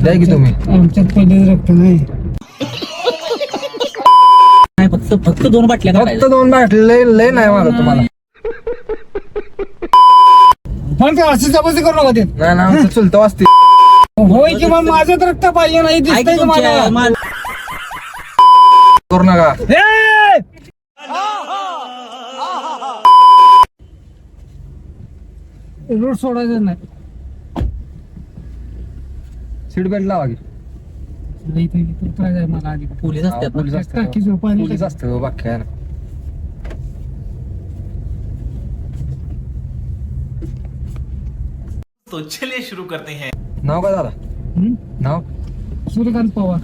द्या की तुम्ही. आमच्यात पहिले रक्त नाही. नाही फक्त 2 बाटल्या फक्त काढायच्या. 2 बाटले लय नाही मला तुम्हाला. पण ते असं जबरदस्ती करू नका ते. नाही ना आमचं चुलतं वाजते. होय की मग माझं रक्त पाहिजे नाही ऐक दिसतंय तुमच्या तुम्हाला. मान- करू नका. ए! रोड सोडायचं नाही. सीट बेल्ट लावा की. इथे उतरायचं आहे मला आधी. पोलीस असतात ना. पोलीस असतात. टाकी झोपायला पोलीस असतं बाकी काय नाही. तो चलिए शुरू करते हैं. नाव काय दादा? हं? नाव सूर्यकांत पवार.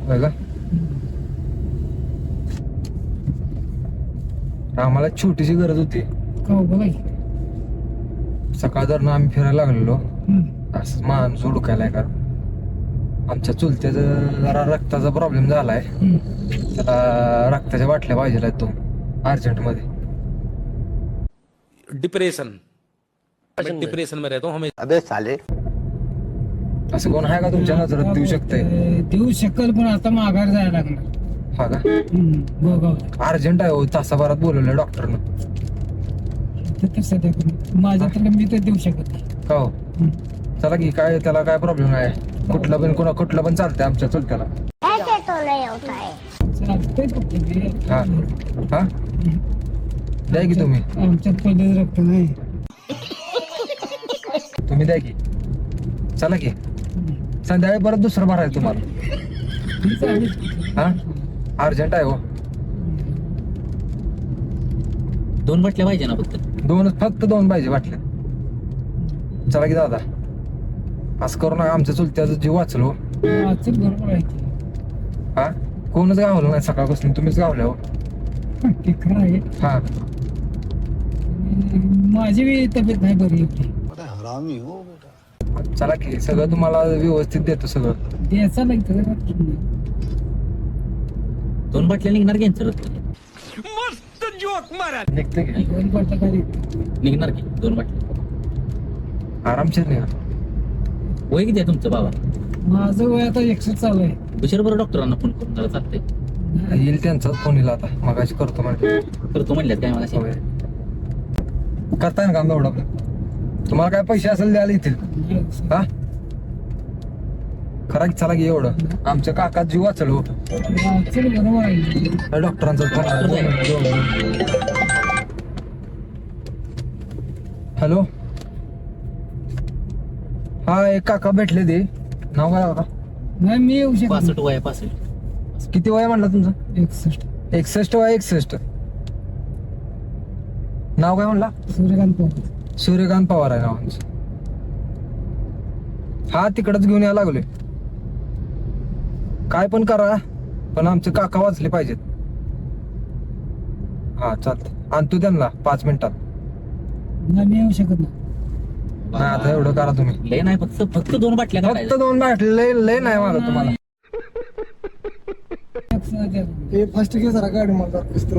होय का? आम्हाला छोटीशी गरज होती. का हो, बघा की. सकाळ दरनं आम्ही फिरायला लागलेलो. हं. असं मान झोडकायलाय का आमच्या चुलत्याचं जरा रक्ताचा प्रॉब्लेम झालाय. हं. त्याला रक्ताच्या बाटल्या पाहिजे आहेत 2 अर्जंट मध्ये. डिप्रेशन मैं डिप्रेशन में रहता हूँ हमें. अबे साले असं कोण आहे का तुमच्या नजरात देऊ शकतंय? देऊ शकेल पण आता माघार जायला लागणार. हा का? बघा अर्जंट आहे हो, तासाभरात बोलवलं डॉक्टरनं. तर सध्या करून माझ्या तर मी तर देऊ शकत नाही. का हो? हं. चला की काय त्याला काय प्रॉब्लेम आहे? कुठलं पण चालतंय आमच्या चुलत्याला. चालतंय फक्त ते. हा हा द्या की तुम्ही. आमच्यात पहिले रक्त नाही. तुम्ही द्या की. चला की संध्याकाळी परत दुसरं भरायचं तुम्हाला. ठीक आहे. हा अर्जंट आहे हो. 2 बाटल्या पाहिजे ना फक्त. फक्त 2 पाहिजे बाटल्या. चला की दादा असं करू नका. आमच्या चुलत्याचा जीव वाचलो. वाचन बरोबर आहे की. हा कोणच गावलं नाही सकाळपासून, तुम्हीच गावल्या हो. ते खरं आहे. हा माझी बी तब्येत नाही बरी होती. हरामी हो बेटा. चला की सगळं तुम्हाला व्यवस्थित देतो सगळं. द्यायचा नाही तर 2 बाटल्या निघणार की यांचं रक्त. निघते की 2 पडलं खाली. निघणार की 2 बाटल्या. आरामशीर निघा. वय किती आहे तुमचं बाबा? माझं वय आता 61 चालू आहे. दुसऱ्या बरोबर डॉक्टरांना फोन करून जरा चालतंय. येईल त्यांचाच फोन येईल आता. मगाशी करतो म्हणजे करतो म्हणल्यात काय मला होय. करताय ना काम एवढं आपलं. तुम्हाला काय पैसे असेल द्यायला येतील. हा खरा की चला की एवढं. आमच्या काकात जीव वाचलो. वाचन बरोबर आहे. डॉक्टरांचा फोन. हॅलो हा एक काका भेटले ते. नाव काय काका? नाही मी येऊ शकतो. 65 वय 65. किती वय म्हणला तुमचं? 61. 61 वय 61. नाव काय म्हणला? सूर्यकांत पवार. सूर्यकांत पवार आहे नाव आमचं. हा तिकडच घेऊन यायला लागलोय. काय पण करा पण आमचे काका वाचले पाहिजेत. हा चालतं आणतो त्यांना 5 मिनिटात. नाही मी येऊ शकत नाही. नाही आता एवढं करा तुम्ही. लय नाही फक्त 2 बाटल्या फक्त काढायच्या. 2 बाटले लय नाही मला तुम्हाला. हे फर्स्ट घे जरा गाडी मला पुस्तक.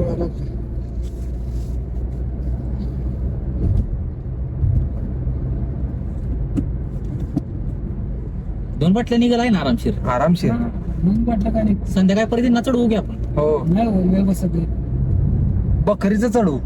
2 बाटल्या निघाला आहे ना आरामशीर. आरामशीर. मग वाटलं काय नाही. संध्याकाळी परत ना चढवू घ्या आपण. हो नाही हो, वेळ बसत नाही. बकरीचं चढू.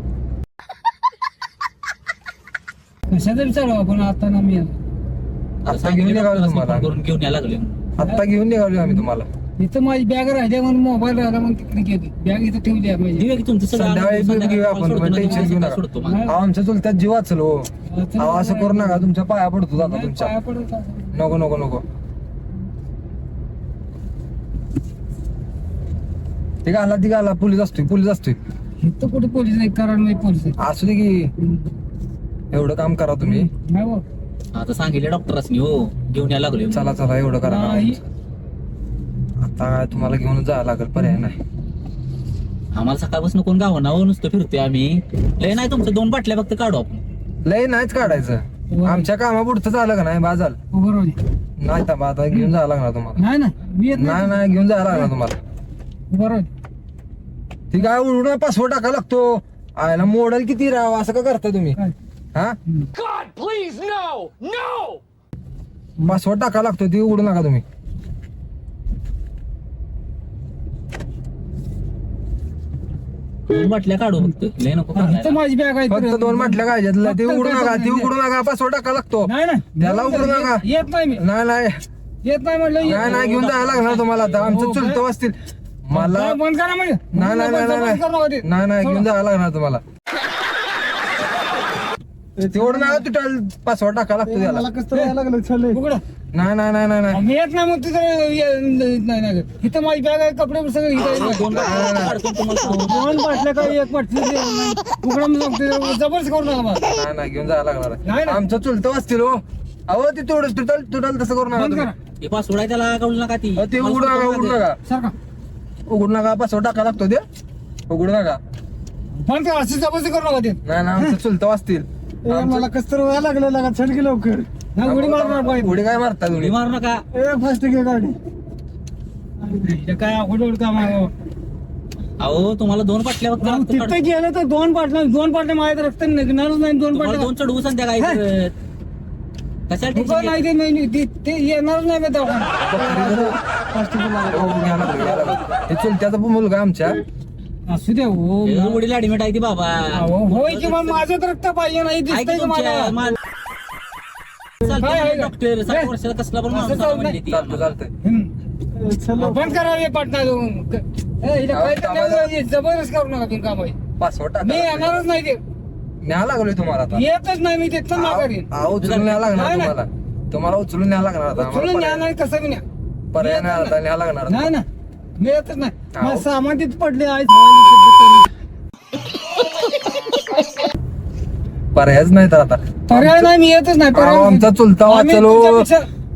कशाचा विचार आपण आता ना मी आता घेऊन निघालो तुम्हाला. करून घेऊन यायला लागले. आता घेऊन निघालो आम्ही तुम्हाला. इथं माझी बॅग राहिली म्हणून मोबाईल राहिला म्हणून तिकडे गेली. बॅग इथं ठेवली आहे माझी. दिव्या की तुमचं सगळं संध्याकाळी संध्याकाळी घेऊया call आपण, सोडतो ना, टेन्शन घेऊ नका. सोडतो मग. अहो, आमच्या चुलत्यात जीव वाचलो. अहो, असं करू नका. तुमच्या पाया पडतो दादा नाही, तुमच्या. पाया पडत असं. नको नको नको. ते घाला पोलीस असतोय. इथं कुठे पोलीस नाही, कराडमध्ये पोलीस आहे. असू दे की एवढं काम करा तुम्ही. नाही हो. आता सांगितलं डॉक्टरांनी हो घेऊन यायला लागले. चला एवढं करा ना. नाही. आता तुम्हाला घेऊन जायला लागेल, पर्याय नाही. आम्हाला सकाळपासून कोण गावं नाव नुसतं फिरतोय आम्ही. लय नाही तुमचं 2 बाटल्या फक्त काढू आपण. लय नाहीच काढायचं. आमच्या कामापुरतं झालं का नाही बाजाल. बरोबर आहे. नाही तर आता घेऊन जायला लागणार तुम्हाला. नाही ना मी येत नाही. नाही घेऊन जायला लागणार तुम्हाला. बरोबर आहे. ती काय उडून पासवर्ड टाका लागतो. आयला मॉडेल किती राव असं का करता तुम्ही? काय? हा पासवर्ड टाका लागतो ती उघडू नका तुम्ही. दोन बाटल्या काढू फक्त लय नको इथं काढायला. माझी बॅग आहे फक्त तर. 2 बाटल्या काय ती उघडू नका ती नाही. उघडू नका पासवर्ड टाका लागतो. नाही नाही त्याला उघडू नका. येत नाही मी नाही नाही येत नाही म्हटलं नाही नाही घेऊन जायला लागणार तुम्हाला आता आमचं चुलतं असतील मला. बंद करा म्हणजे नाही नाही नाही नाही नाही नाही घेऊन जायला लागणार तुम्हाला. तेवढं नाही तुटाल पासवर्ड टाका लागतो त्याला. मला कसं यायला लागलं चल उघडा. नाही नाही नाही नाही नाही मी येत नाही मग तुझं नाही इथं माझी बॅग आहे कपडे सगळं इथं आहे. दोन बाटल्या काढून तुम्हाला सांगू. दोन बाटल्या काय एक बाटली उघडा म्हणून सांगतो जबरदस्त करू नका मला. नाही नाही घेऊन जायला लागणार नाही, आहे. नाही. आमचं चुलतं असतील हो. अहो ते थोडं तुटाल तसं करू नका बंद तुम्ही. करा हे पासवर्ड आहे त्याला काढू नका ती. अहो, ते उघडू नका उघडू नका सारखा उघडू नका पासवर्ड टाका लागतो ते उघडू नका. बंद करा असं जबरदस्त करू नका ते. नाही ना आमचं चुलतं असतील. मला कसं तर व्हायला लागलं लागा चढ की लवकर नाही उडी मारणार पाहिजे उडी काय मारता उडी तुम्ही. मारू नका. फास्ट घे गाडी हे काय अवघड काम आहे हो. अहो तुम्हाला दोन बाटल्या फक्त रक्त तिथे काढू. गेलं तर दोन बाटल्या माझ्या रक्त निघणारच नाही. दोन तुम्हाला बाटल्या दोन चढवू संध्याकाळी हे. परत. कशाला उगा tension नाही घेता? ते नाही ते येणारच नाही मी दवाखान्यात. हो, घ्या लागलो. हे चुलत्याचा मुलगा आमच्या. असू दे हो हे वडील ऍडमिट आहे ती बाबा. होय किंवा माझं तर रक्त पाहिजे नाही आहे दिसतंय की का तुमच्या मला काय आहे? डॉक्टर 60 वर्षाचा कसला पण असं माणूस चालत म्हणली ती चालतं आम्हाला. चालतंय. बंद करा हे पाटणा जबरदस्त करू नका तुम्ही काम आहे. पासवर्ड मी टाका येणारच नाही ते न्याय लागलोय तुम्हाला आता. येतच नाही मी तिथं माघारी अहो, उचलून न्याय लागणार नाही, नाही. तुम्हाला. तुम्हाला उचलून न्याय लागणार आता चलून न्या आम्हाला नाही कसं बी न्या पर्याय नाही आता न्याय लागणार. नाही ना मी येतच नाही अहो. माझं सामान तिथं पडले आहे पर्यायच नाही तर आता. पर्याय नाही मी येतच नाही अहो, आमचा चुलता आम्ही वाचलो.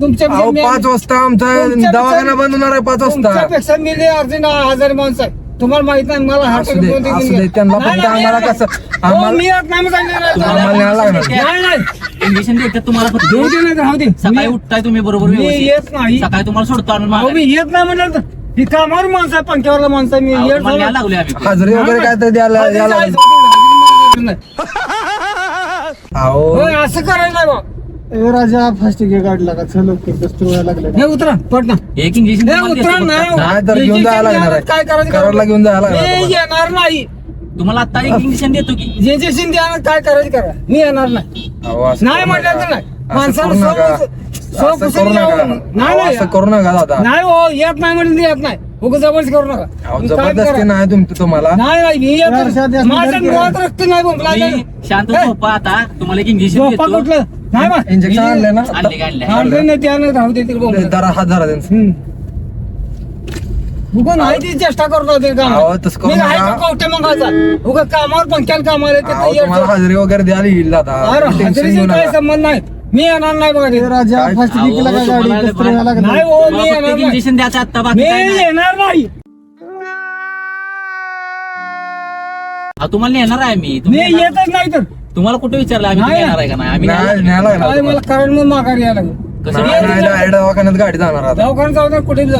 तुमच्यापेक्षा अहो मी- 5 वाजता आमचा तुमच्यापेक्षा- दवाखाना बंद होणार आहे 5 वाजता. तुमच्यापेक्षा मी लय अर्जंट आजारी माणसं आहे तुम्हाला माहित नाही मला हार्ट असू दे, असू दे. त्यांना फक्त आम्हाला कसं आम्हाला मी येत नाही मग आम्हाला न्याय लागणार. नाही नाही इंजेक्शन देतात तुम्हाला फक्त. देऊ दे नाही तर राहू दे सकाळी उठताय तुम्ही बरोबर मी व्यवस्थित. येत नाही सकाळी तुम्हाला सोडतो आणून अहो, माघारी. मी येत नाही म्हटलं तर ही कामावर माणसं आहे पंख्यावरला माणसं आहे. मी अहो, येत तुम्हाला नाही. न्याय लागलोय आम्ही. हाजरी वगैरे काय तर द्यायला हाजरी द्यायला जायचं होती, हाजरी नाही. अहो होय, असं करायचं नाही बा राजा फास्ट घे गाडीला का चल कस्त व्हायला लागलं हे उतरा पटना एक इंजेक्शन हे तुम्हाला उतरा देतो नाही फक्त. नाही तर घेऊन जायला लागणार आहे. काय करायचं कराडला घेऊन जायला लागणार मी तुम्हाला. येणार नाही तुम्हाला आता एक इंजेक्शन देतो की. इंजेक्शन द्या काय करायचं करा मी येणार नाही अहो, असं नाही करू म्हटलं नका. तर नाही असं माणसाला करू नका. सौ असं कुसरी करू नका. यावं. नाही अहो, नाही असं करू नका दादा. नाही हो येत नाही म्हणजे येत नाही उगा जबरदस्त करू नका अहो, मी काय जबरदस्ती करा? नाही तुम्हाला. नाही नाही मी येत वर्षात नाही. असं माझं जर मुळात रक्त नाही बोंबला तुम्ही शांत झोपा आता. तुम्हाला एक इंजेक्शन झोपा देतो. कुठलं नाही बा इंजेक्शन आणलंय ना आणले का आणले? आणलं नाही त्यानं राहू दे तिकडे बोंबलं. जरा हात धरा त्यांचं. उगा नाही ती चेष्टा करत होते अहो, तसं करू मी आहे नका. का कवटे मंगाचा उगा कामावर पंख्याला कामाला येते अहो, तर तुम्हाला येतो. हाजरी वगैरे द्यायला येईल दादा. अरे टेन्शन हजेरीचा घेऊ काही नका. संबंध नाही मी येणार नाही बघा तिथे. राजा काय- फास्ट घे केला का अहो, गाडी तुम्हाला कस्त व्हायला लागलं नाही हो मी तुम्हाला फक्त येणार एक नाही इंजेक्शन द्यायचं आता मी बाकी काय नाही. येणार नाही अहो, तुम्हाला नेणार आहे मी. मी तुम्ही येणार- येतच नाही तर तुम्हाला कुठे विचारलं आम्ही नाही. येणार आहे का नाही आम्ही नाही येणार न्याय लागणार काय मला तुम्हाला. कारण मग माघारी यायला लागलं कसं नाही, येणार? नाही, direct दवाखान्यात गाडी जाणार आता. दवाखान्यात जाऊ दे कुठे जा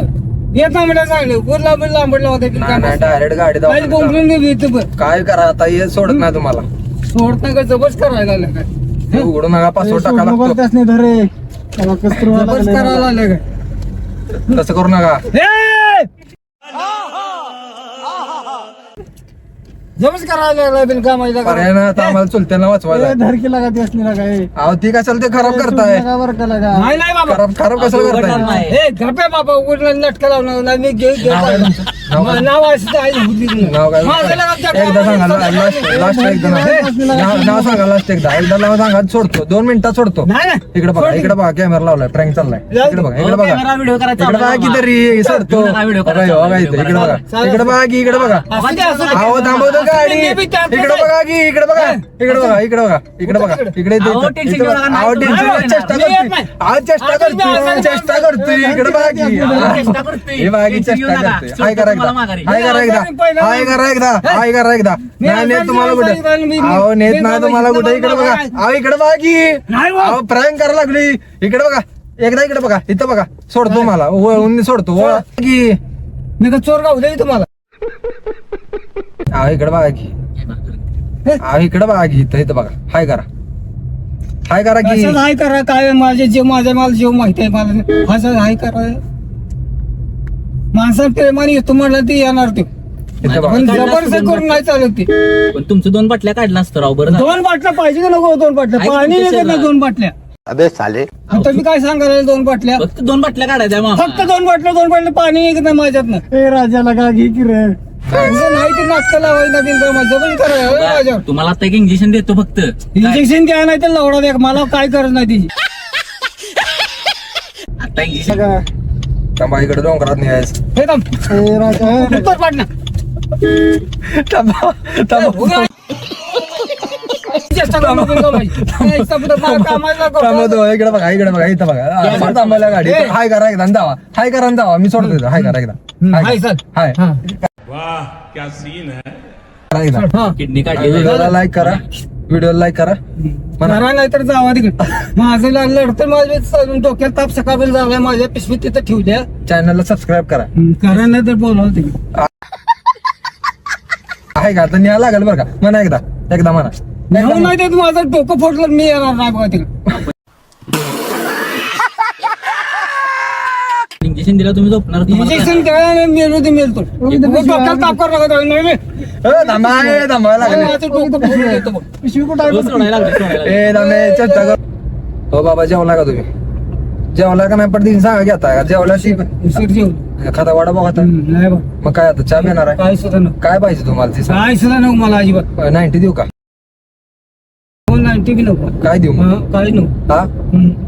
येत नाही म्हणजे चांगलं बोलला बोलला लांबडला होता नाही नाही डायरेक्ट गाडी दवाखान्यात जाणार. बोंबलून मी इथं पण काय करा आता हे सोडत नाही तुम्हाला. सोडत नाही का जबरच करायला लागलं काय हे उघडू नका पासवर्ड टाका लागतो. त्यासने धरे त्याला कस्त व्हायला जबरच करायला लागलं लागलं काय तसं करू नका. जबरच करायला लागला बिन कामाला पर्याय नाही आता आम्हाला चुलत्यांना वाचवायला. धर केला का त्यासने लागा अहो ती कशाला ते खराब करताय. वर का लागा नाही नाही बाबा खराब खराब कशाला उघडणार करताय. नाही. हे गप्पे बाबा उघडलं लटका लावणार नाही मी नाव काय तुमचं? नाव काय? नाव असं आहे हुदीचं. नाव काय माझं नाव त्या एकदा सांगा गावाला लास्ट एकदा नाव सांगा लास्ट एकदा नाव सांगा सोडतो 2 मिनिटात सोडतो. नाही नाही इकडे बघा इकडे बघा कॅमेरा लावलाय प्रँक चाललाय. इकडे बघा इकडे अहो, बघा कॅमेरा व्हिडिओ करायचा इकडे बघा आम्हाला. किती सोडतो. नका व्हिडिओ बघा करायचा, बघा इथे इकडे बघा चालेल. इकडे बघा की इकडे बघा. असू दे, असू दे. अहो थांबवतो गाडी. मी बी त्यातच इकडे आहे. बघा की इकडे बघा इकडे बघा इकडे बघा इकडे बघा इकडे इथे- अहो, इथे- टेन्शन इथे घेऊ बघा. नका, अहो नाही, टेन्शन नाही, चेष्टा नाही, करतोय. नाही. अहो चेष्टा आता मी करतोय आजारी चेष्टा माणसं- करतोय इकडे बघा की चेष्टा करतोय. हे बघा की टेन्शन घेऊ चेष्टा नका. करतोय. हाय करा एकदा तुम्हाला माघारी. हाय करा एकदा हाय करा एकदा हाय करा एकदा मी नाही नेत आजारी तुम्हाला माणसं कुठे आहे, मी- अहो नेत मी नाही बाबा तुम्हाला इकडे कुठे इकडे बघा. बघा अहो इकडे बघा की नाही हो. अहो प्रँक करायला लागली इकडे बघा एकदा इकडे बघा इथं बघा सोडतो मला वळून सोडतो वळ की मी का चोर गाव दे तुम्हाला अहो इकडे बघा की अहो इकडे बघा की इथं इथं बघा हाय करा हाय करा की असं हाय करा काय माझे जीव माझ्या मला जीव माहिती आहे मला असं हाय करा माणसाला प्रेमाने येतो म्हणलं ते येणार ते इथं बघा. पण जबरदस्त करून नाही चालत ते पण तुमचं 2 बाटल्या काढला असतं राव बरं झालं. 2 बाटल्या पाहिजे का नको 2 बाटल्या ऐक पाणी तुमच्या निघत नाही शरीरात. 2 बाटल्या अबे साले आता मी काय सांगायला 2 बाटल्या फक्त 2 बाटल्या काढायच्या मामा फक्त 2 बाटल्या पाणी निघत नाही माझ्यातनं ए राजाला का घे की रे तुझं नाही ते नाटकं लावायला बिनका माझं पण करायला माझ्यावर तुम्हाला आता एक इंजेक्शन देतो फक्त काय? इंजेक्शन द्या नाही तर लवडा द्या मला काय गरज नाही त्याची आता इंजेक्शन थांबा इकडे डोंगरात निघायचं हे थांब ए राजा उत्तर पाडणं थांबा थांबा चेष्टा करू नको बिनका माझी. ए, इथं पुढं मला कामाला नको. थांबा तो इकडे बघा इथं बघा असं थांबायला गाडी हाय करा एकदा आणि धावा हाय करा आणि धावा मी सोडतो इथं. हाय करा एकदा हाय सर हाय हा. करा एकदा हा. किडनी काढली व्हिडिओला लाईक करा व्हिडिओला लाईक करा म्हणा. करा नाही तर जावा तिकडे माझं लढतं माझ्या डोक्यात ताप सकाळ झालाय माझ्या पिशवीत तिथं ठेवल्या चॅनलला सबस्क्राईब करा करा नाही तर बोलावं तिकडे आहे का आता न्याय लागेल बरं का म्हणा एकदा म्हणा नेऊन नाही देत माझं डोकं फोडलं मी येणार नाही बघा तिकडे इंजेक्शन दिला तुम्ही झोपणार तुम्हाला काय? इंजेक्शन काय मेलो ते मेलतो डोक्याला ताप करावं लागत नाही थांबा लागले माझं डोकं फोडून येतं बघ. पिशवी कुठं हो, आहे सोडायला लागले, सोडायला लागले. ए दामे चर्चा कर हो बाबा जेवला का तुम्ही जेवला का नाही पडते सांगा घेता का जेवला ती उशीर जेवण खाता वडा बघा आता नाही बघ मग काय आता चहा येणार आहे काय सुद्धा नको काय पाहिजे तुम्हाला ती काय सुद्धा नको मला अजिबात 90 देऊ का 90 बी नको काय देऊ मग काय नको हा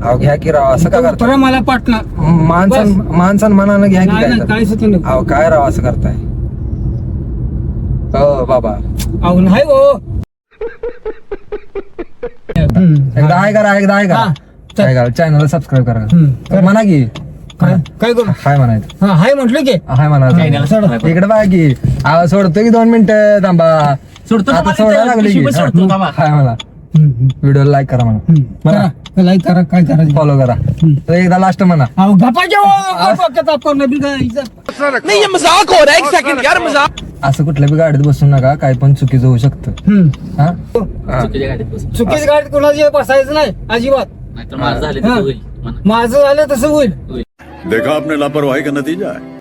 अहो घ्या की राव असं का करता परत मला पाटणार माणसान मनानं घ्या की नाही काय नाही, तर. काय सुद्धा नको अहो काय राव असं करताय हो बाबा अहो नाही हो एकदा आहे करा हा. काय करा चॅनलला सबस्क्राईब करा कर. म्हणा की काय काय करू हाय म्हणायचं हा हाय म्हटलं की हाय म्हणा चॅनलला सबस्क्राईब करा. इकडे बघा की आवाज सोडतो की 2 मिनिटं थांबा सोडतो आता तुम्हाला सोडायला इथं लागली की पिशवी सोडतो बाबा. हाय म्हणा व्हिडिओला लाईक करा म्हणा करा लाईक करा काय करायचं फॉलो करा तर एकदा लास्ट म्हणा अहो गप्पा डोक्यात ताप करणं बी काय नहीं ये मजाक हो रहा है, एक सेकंड यार मजाक। असं कुठल्या बी गाडीत बसू नका काय पण चुकीचं होऊ शकतं हा हा. चुकीच्या गाडीत बसून. चुकीच गाडीत कोणाची बसायचं नाही अजिबात नाहीतर माझं झालं हा. तसं होईल म्हणा. माझं झालं तसं होईल होईल. देखा आपने लापरवाही का नतीजा है